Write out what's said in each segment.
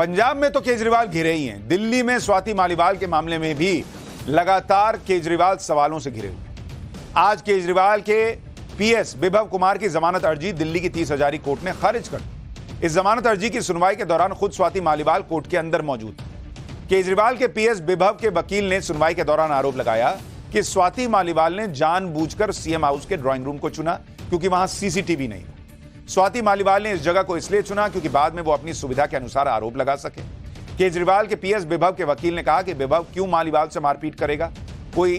पंजाब में तो केजरीवाल घिरे ही हैं, दिल्ली में स्वाति मालीवाल के मामले में भी लगातार केजरीवाल सवालों से घिरे हुए। आज केजरीवाल के पीएस विभव कुमार की जमानत अर्जी दिल्ली की 30 हजारी कोर्ट ने खारिज कर दी। इस जमानत अर्जी की सुनवाई के दौरान खुद स्वाति मालीवाल कोर्ट के अंदर मौजूद थी। केजरीवाल के पीएस विभव के वकील ने सुनवाई के दौरान आरोप लगाया कि स्वाति मालीवाल ने जानबूझकर सीएम हाउस के ड्राइंग रूम को चुना क्योंकि वहां सीसीटीवी नहीं था। स्वाति मालीवाल ने इस जगह को इसलिए चुना क्योंकि बाद में वो अपनी सुविधा के अनुसार आरोप लगा सके। केजरीवाल के पीएस विभव के वकील ने कहा कि विभव क्यों मालीवाल से मारपीट करेगा, कोई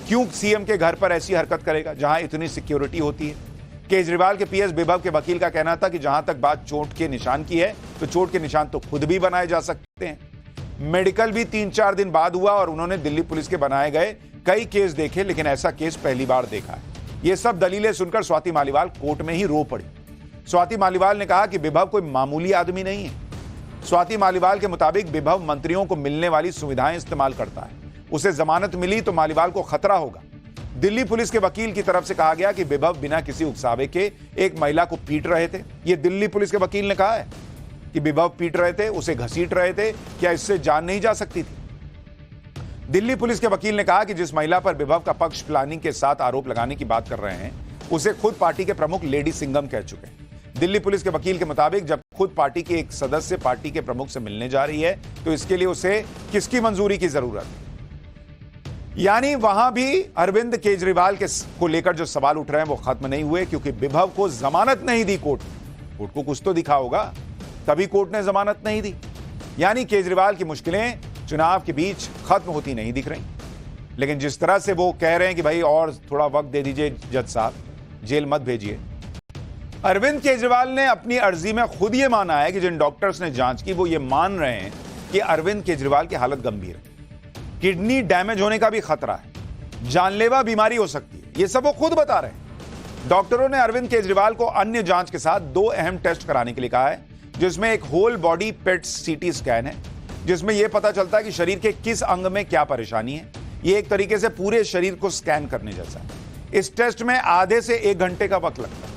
क्यों सीएम के घर पर ऐसी हरकत करेगा जहां इतनी सिक्योरिटी होती है। केजरीवाल के पीएस विभव के वकील का कहना था कि जहां तक बात चोट के निशान की है तो चोट के निशान तो खुद भी बनाए जा सकते हैं। मेडिकल भी 3-4 दिन बाद हुआ और उन्होंने दिल्ली पुलिस के बनाए गए कई केस देखे, लेकिन ऐसा केस पहली बार देखा है। ये सब दलीलें सुनकर स्वाति मालीवाल कोर्ट में ही रो पड़ी। स्वाति मालीवाल ने कहा कि विभव कोई मामूली आदमी नहीं है। स्वाति मालीवाल के मुताबिक विभव मंत्रियों को मिलने वाली सुविधाएं इस्तेमाल करता है। उसे जमानत मिली तो मालीवाल को खतरा होगा। दिल्ली पुलिस के वकील की तरफ से कहा गया कि विभव बिना किसी उकसावे के एक महिला को पीट रहे थे। यह दिल्ली पुलिस के वकील ने कहा है कि विभव पीट रहे थे, उसे घसीट रहे थे, क्या इससे जान नहीं जा सकती थी। दिल्ली पुलिस के वकील ने कहा कि जिस महिला पर विभव का पक्ष प्लानिंग के साथ आरोप लगाने की बात कर रहे हैं उसे खुद पार्टी के प्रमुख लेडी सिंघम कह चुके हैं। दिल्ली पुलिस के वकील के मुताबिक जब खुद पार्टी के एक सदस्य पार्टी के प्रमुख से मिलने जा रही है तो इसके लिए उसे किसकी मंजूरी की जरूरत है। यानी वहां भी अरविंद केजरीवाल को लेकर जो सवाल उठ रहे हैं वो खत्म नहीं हुए, क्योंकि विभव को जमानत नहीं दी कोर्ट को कुछ तो दिखा होगा, तभी कोर्ट ने जमानत नहीं दी। यानी केजरीवाल की मुश्किलें चुनाव के बीच खत्म होती नहीं दिख रही। लेकिन जिस तरह से वो कह रहे हैं कि भाई और थोड़ा वक्त दे दीजिए जज साहब, जेल मत भेजिए। अरविंद केजरीवाल ने अपनी अर्जी में खुद ये माना है कि जिन डॉक्टर्स ने जांच की वो ये मान रहे हैं कि अरविंद केजरीवाल की हालत गंभीर है, किडनी डैमेज होने का भी खतरा है, जानलेवा बीमारी हो सकती है। ये सब वो खुद बता रहे हैं। डॉक्टरों ने अरविंद केजरीवाल को अन्य जांच के साथ 2 अहम टेस्ट कराने के लिए कहा है, जिसमें एक होल बॉडी पेट सीटी स्कैन है, जिसमें यह पता चलता है कि शरीर के किस अंग में क्या परेशानी है। यह एक तरीके से पूरे शरीर को स्कैन करने जैसा है। इस टेस्ट में आधे से 1 घंटे का वक्त लगता है,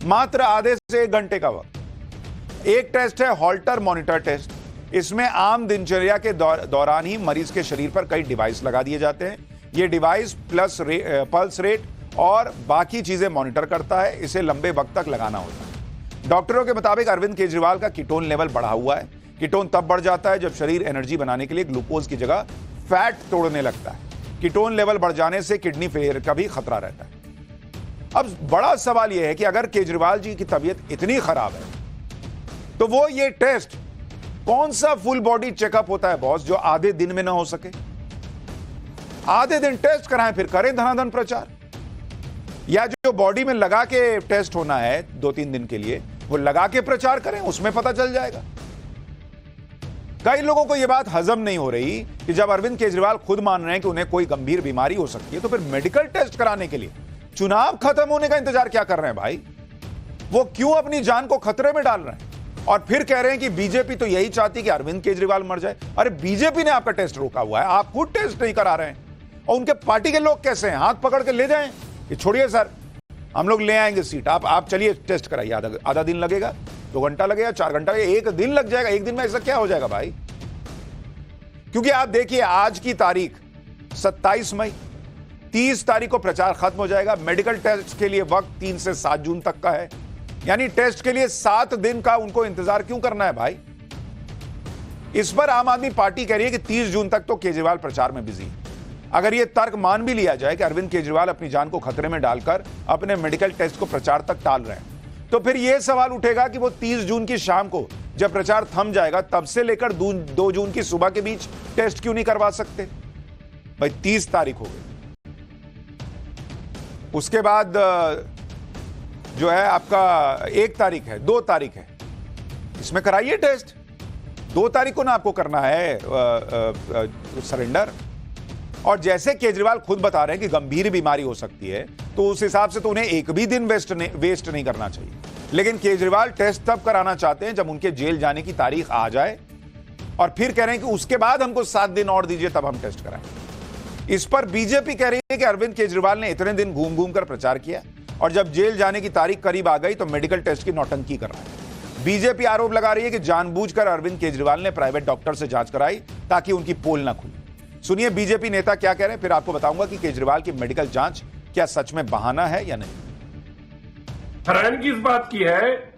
मात्र आधे से 1 घंटे का वक्त। एक टेस्ट है हॉल्टर मॉनिटर टेस्ट। इसमें आम दिनचर्या के दौरान ही मरीज के शरीर पर कई डिवाइस लगा दिए जाते हैं। यह डिवाइस पल्स रेट और बाकी चीजें मॉनिटर करता है। इसे लंबे वक्त तक लगाना होता है। डॉक्टरों के मुताबिक अरविंद केजरीवाल का कीटोन लेवल बढ़ा हुआ है। कीटोन तब बढ़ जाता है जब शरीर एनर्जी बनाने के लिए ग्लूकोज की जगह फैट तोड़ने लगता है। कीटोन लेवल बढ़ जाने से किडनी फेलियर का भी खतरा रहता है। अब बड़ा सवाल यह है कि अगर केजरीवाल जी की तबीयत इतनी खराब है तो वो ये टेस्ट कौन सा फुल बॉडी चेकअप होता है बॉस, जो आधे दिन में ना हो सके। आधे दिन टेस्ट कराएं फिर करें धनाधन प्रचार, या जो बॉडी में लगा के टेस्ट होना है 2-3 दिन के लिए वो लगा के प्रचार करें, उसमें पता चल जाएगा। कई लोगों को यह बात हजम नहीं हो रही कि जब अरविंद केजरीवाल खुद मान रहे हैं कि उन्हें कोई गंभीर बीमारी हो सकती है तो फिर मेडिकल टेस्ट कराने के लिए चुनाव खत्म होने का इंतजार क्या कर रहे हैं भाई। वो क्यों अपनी जान को खतरे में डाल रहे हैं और फिर कह रहे हैं कि बीजेपी तो यही चाहती कि अरविंद केजरीवाल मर जाए। अरे बीजेपी ने आपका टेस्ट रोका हुआ है, आप खुद टेस्ट नहीं करा रहे हैं। और उनके पार्टी के लोग कैसे हैं, हाथ पकड़ के ले जाएं कि छोड़िए सर हम लोग ले आएंगे सीट, आप चलिए टेस्ट कराइए। आधा दिन लगेगा, 2 घंटा लगेगा, 4 घंटा लगेगा, 1 दिन लग जाएगा। 1 दिन में ऐसा क्या हो जाएगा भाई। क्योंकि आप देखिए आज की तारीख 27 मई, 30 तारीख को प्रचार खत्म हो जाएगा। मेडिकल टेस्ट के लिए वक्त 3 से 7 जून तक का है। यानी टेस्ट के लिए 7 दिन का उनको इंतजार क्यों करना है भाई। इस पर आम आदमी पार्टी कह रही है कि 30 जून तक तो केजरीवाल प्रचार में बिजी है। अगर यह तर्क मान भी लिया जाए कि अरविंद केजरीवाल अपनी जान को खतरे में डालकर अपने मेडिकल टेस्ट को प्रचार तक टाल रहे हैं, तो फिर यह सवाल उठेगा कि वो 30 जून की शाम को जब प्रचार थम जाएगा तब से लेकर 2 जून की सुबह के बीच टेस्ट क्यों नहीं करवा सकते भाई। 30 तारीख हो गई, उसके बाद जो है आपका 1 तारीख है, 2 तारीख है, इसमें कराइए टेस्ट। 2 तारीख को ना आपको करना है सरेंडर। और जैसे केजरीवाल खुद बता रहे हैं कि गंभीर बीमारी हो सकती है तो उस हिसाब से तो उन्हें एक भी दिन वेस्ट नहीं करना चाहिए। लेकिन केजरीवाल टेस्ट तब कराना चाहते हैं जब उनके जेल जाने की तारीख आ जाए और फिर कह रहे हैं कि उसके बाद हमको 7 दिन और दीजिए तब हम टेस्ट कराएं। इस पर बीजेपी कह रही है कि अरविंद केजरीवाल ने इतने दिन घूम घूम कर प्रचार किया और जब जेल जाने की तारीख करीब आ गई तो मेडिकल टेस्ट की नौटंकी कर रहा है। बीजेपी आरोप लगा रही है कि जानबूझकर अरविंद केजरीवाल ने प्राइवेट डॉक्टर से जांच कराई ताकि उनकी पोल ना खुले। सुनिए बीजेपी नेता क्या कह रहे हैं, फिर आपको बताऊंगा कि केजरीवाल की मेडिकल जांच क्या सच में बहाना है या नहीं। हैरानगी इस बात की है,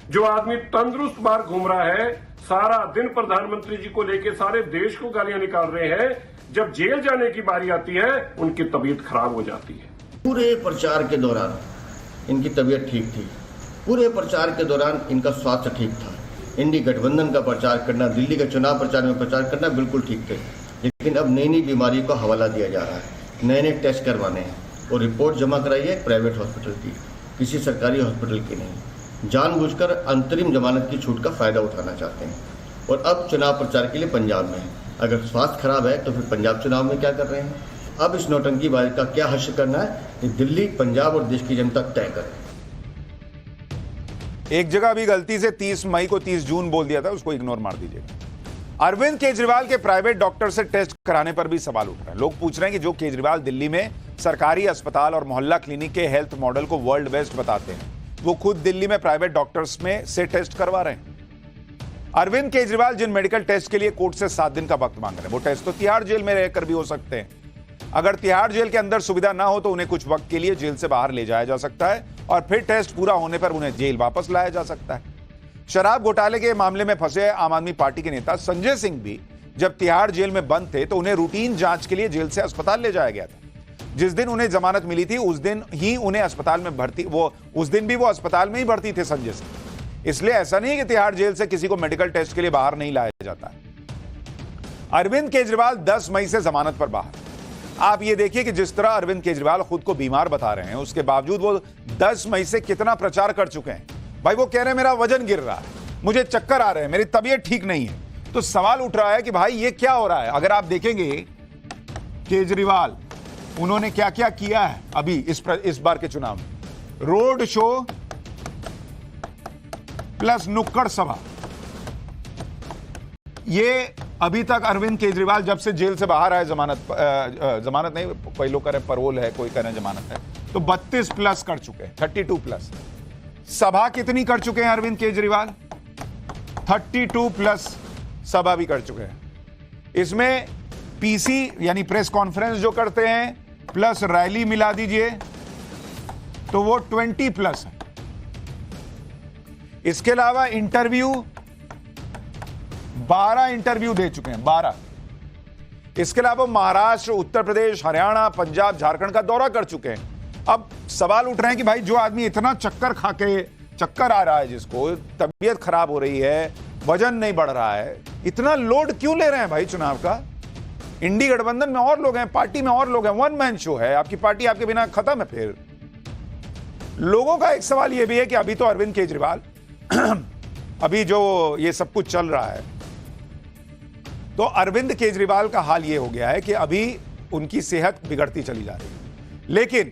जो आदमी तंदुरुस्त बाहर घूम रहा है, सारा दिन प्रधानमंत्री जी को लेकर सारे देश को गालियां निकाल रहे हैं, जब जेल जाने की बारी आती है उनकी तबीयत खराब हो जाती है। पूरे प्रचार के दौरान इनकी तबीयत ठीक थी, पूरे प्रचार के दौरान इनका स्वास्थ्य ठीक था। इंडी गठबंधन का प्रचार करना, दिल्ली के चुनाव प्रचार में प्रचार करना बिल्कुल ठीक थे, लेकिन अब नई नई बीमारियों का हवाला दिया जा रहा है, नए नए टेस्ट करवाने हैं और रिपोर्ट जमा कराइए प्राइवेट हॉस्पिटल की, किसी सरकारी हॉस्पिटल की नहीं। जानबूझकर अंतरिम जमानत की छूट का फायदा उठाना चाहते हैं और अब चुनाव प्रचार के लिए पंजाब में है। अगर स्वास्थ्य खराब है तो फिर पंजाब चुनाव में क्या कर रहे हैं? अब इस नौटंकीबाजी का क्या हश्र करना है, कि दिल्ली, पंजाब और देश की जनता तय करे। एक जगह भी गलती से 30 मई को 30 जून बोल दिया था, उसको इग्नोर मार दीजिएगा। अरविंद केजरीवाल के प्राइवेट डॉक्टर से टेस्ट कराने पर भी सवाल उठ रहे हैं। लोग पूछ रहे हैं कि जो केजरीवाल दिल्ली में सरकारी अस्पताल और मोहल्ला क्लिनिक के हेल्थ मॉडल को वर्ल्ड बेस्ट बताते हैं, वो खुद दिल्ली में प्राइवेट डॉक्टर्स में से टेस्ट करवा रहे हैं। अरविंद केजरीवाल जिन मेडिकल टेस्ट के लिए कोर्ट से 7 दिन का वक्त मांग रहे हैं, वो टेस्ट तो तिहाड़ जेल में रहकर भी हो सकते हैं। अगर तिहाड़ जेल के अंदर सुविधा ना हो तो उन्हें कुछ वक्त के लिए जेल से बाहर ले जाया जा सकता है और फिर टेस्ट पूरा होने पर उन्हें जेल वापस लाया जा सकता है। शराब घोटाले के मामले में फंसे आम आदमी पार्टी के नेता संजय सिंह भी जब तिहाड़ जेल में बंद थे तो उन्हें रूटीन जांच के लिए जेल से अस्पताल ले जाया गया था। जिस दिन उन्हें जमानत मिली थी उस दिन ही उन्हें अस्पताल में भर्ती उस दिन भी वो अस्पताल में ही भर्ती थे संजय सिंह। इसलिए ऐसा नहीं कि तिहाड़ जेल से किसी को मेडिकल टेस्ट के लिए बाहर नहीं लाया जाता है। अरविंद केजरीवाल 10 मई से जमानत पर बाहर। आप ये देखिए कि जिस तरह अरविंद केजरीवाल खुद को बीमार बता रहे हैं, उसके बावजूद वो 10 मई से कितना प्रचार कर चुके हैं। भाई वो कह रहे हैं मेरा वजन गिर रहा है, मुझे चक्कर आ रहे हैं, मेरी तबीयत ठीक नहीं है। तो सवाल उठ रहा है कि भाई ये क्या हो रहा है। अगर आप देखेंगे केजरीवाल उन्होंने क्या क्या किया है अभी इस बार के चुनाव में, रोड शो प्लस नुक्कड़ सभा, ये अभी तक अरविंद केजरीवाल जब से जेल से बाहर आए, जमानत नहीं, कोई लोग कह रहे परोल है, कोई कह रहे जमानत है, तो 32 प्लस कर चुके हैं, 32 प्लस। सभा कितनी कर चुके हैं अरविंद केजरीवाल? 32 प्लस सभा भी कर चुके हैं। इसमें पीसी यानी प्रेस कॉन्फ्रेंस जो करते हैं प्लस रैली मिला दीजिए तो वो 20 प्लस है। इसके अलावा इंटरव्यू 12 इंटरव्यू दे चुके हैं, 12। इसके अलावा महाराष्ट्र, उत्तर प्रदेश, हरियाणा, पंजाब, झारखंड का दौरा कर चुके हैं। अब सवाल उठ रहे हैं कि भाई जो आदमी इतना चक्कर खा के, चक्कर आ रहा है, जिसको तबीयत खराब हो रही है, वजन नहीं बढ़ रहा है, इतना लोड क्यों ले रहे हैं भाई चुनाव का? इंडी गठबंधन में और लोग हैं, पार्टी में और लोग हैं, वन मैन शो है, आपकी पार्टी आपके बिना खत्म है। फिर लोगों का एक सवाल यह भी है कि अभी तो अरविंद केजरीवाल अभी जो ये सब कुछ चल रहा है, तो अरविंद केजरीवाल का हाल ये हो गया है कि अभी उनकी सेहत बिगड़ती चली जा रही है। लेकिन